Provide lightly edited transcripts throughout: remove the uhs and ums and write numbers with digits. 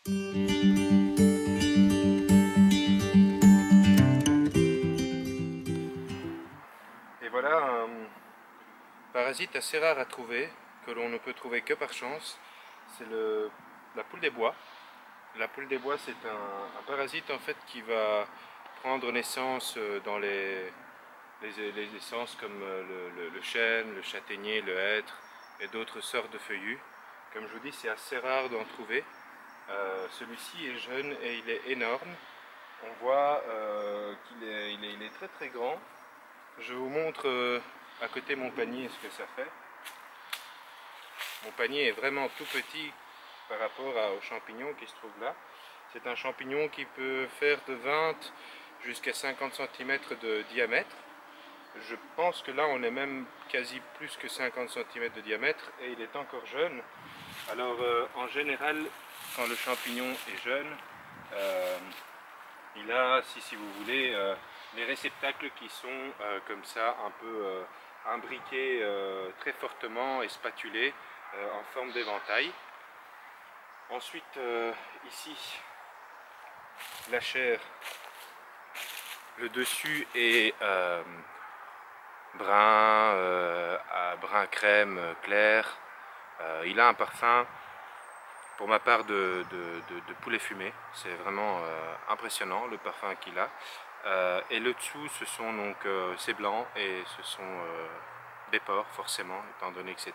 Et voilà un parasite assez rare à trouver, que l'on ne peut trouver que par chance, c'est la poule des bois. La poule des bois, c'est un parasite en fait qui va prendre naissance dans les essences comme le chêne, le châtaignier, le hêtre et d'autres sortes de feuillus. Comme je vous dis, c'est assez rare d'en trouver. Celui-ci est jeune et il est énorme. On voit qu'il est très très grand. Je vous montre à côté mon panier ce que ça fait. Mon panier est vraiment tout petit par rapport aux champignons qui se trouvent là. C'est un champignon qui peut faire de 20 jusqu'à 50 cm de diamètre. Je pense que là on est même quasi plus que 50 cm de diamètre et il est encore jeune. Alors en général, quand le champignon est jeune, il a, si vous voulez, les réceptacles qui sont comme ça un peu imbriqués très fortement et spatulés en forme d'éventail. Ensuite ici la chair, le dessus est brun crème clair. Il a un parfum pour ma part de poulet fumé. C'est vraiment impressionnant le parfum qu'il a. Et le dessous, ce sont donc c'est blanc et ce sont des porcs forcément, étant donné que c'est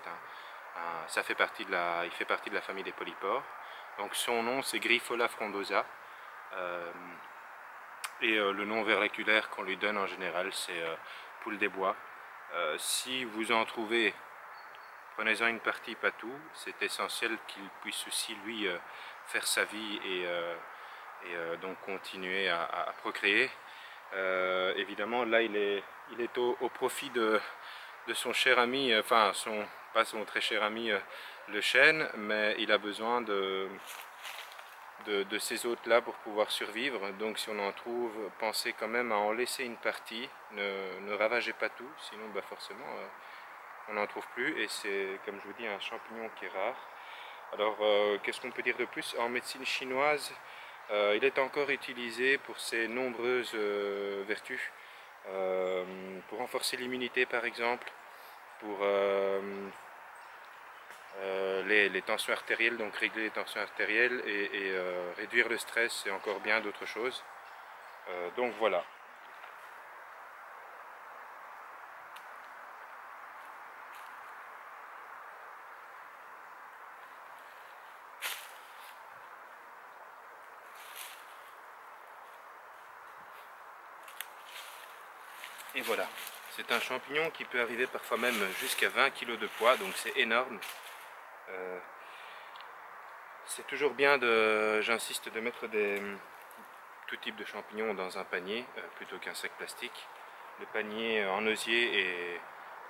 ça fait partie il fait partie de la famille des polypores. Donc son nom c'est Griffola frondosa. Et le nom vernaculaire qu'on lui donne en général c'est poule des bois. Si vous en trouvez, prenez-en une partie, pas tout. C'est essentiel qu'il puisse aussi lui faire sa vie et donc continuer à procréer. Évidemment là il est au profit de son cher ami, enfin pas son très cher ami le chêne, mais il a besoin de ces hôtes là pour pouvoir survivre. Donc si on en trouve, pensez quand même à en laisser une partie, ne ravagez pas tout, sinon bah, forcément on n'en trouve plus. Et c'est, comme je vous dis, un champignon qui est rare. Alors qu'est-ce qu'on peut dire de plus? En médecine chinoise, il est encore utilisé pour ses nombreuses vertus, pour renforcer l'immunité par exemple, pour les tensions artérielles, donc régler les tensions artérielles et réduire le stress et encore bien d'autres choses. Donc voilà. Et voilà, c'est un champignon qui peut arriver parfois même jusqu'à 20 kg de poids, donc c'est énorme. C'est toujours bien j'insiste, de mettre tout type de champignons dans un panier plutôt qu'un sac plastique. Le panier en osier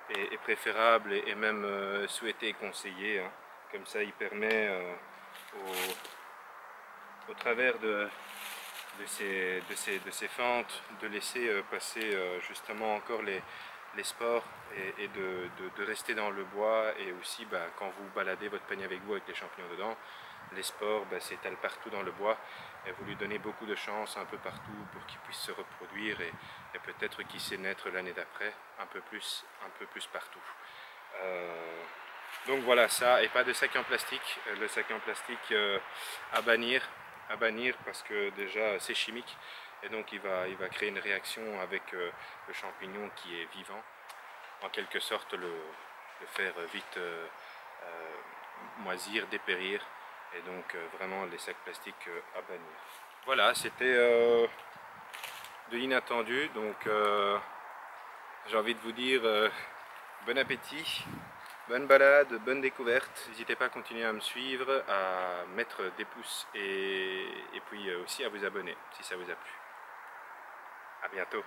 est préférable et même souhaité et conseillé, hein. Comme ça il permet au travers de ces fentes de laisser passer justement encore les spores et de rester dans le bois. Et aussi bah, quand vous baladez votre panier avec vous avec les champignons dedans, les spores bah, s'étalent partout dans le bois et vous lui donnez beaucoup de chance un peu partout pour qu'il puisse se reproduire et peut-être qu'il sait naître l'année d'après un peu plus partout. Donc voilà, ça, et pas de sac en plastique. Le sac en plastique à bannir parce que déjà c'est chimique et donc il va créer une réaction avec le champignon qui est vivant, en quelque sorte le faire vite moisir, dépérir, et donc vraiment les sacs plastiques à bannir. Voilà, c'était de l'inattendu, donc j'ai envie de vous dire bon appétit, bonne balade, bonne découverte. N'hésitez pas à continuer à me suivre, à mettre des pouces et puis aussi à vous abonner si ça vous a plu. A bientôt.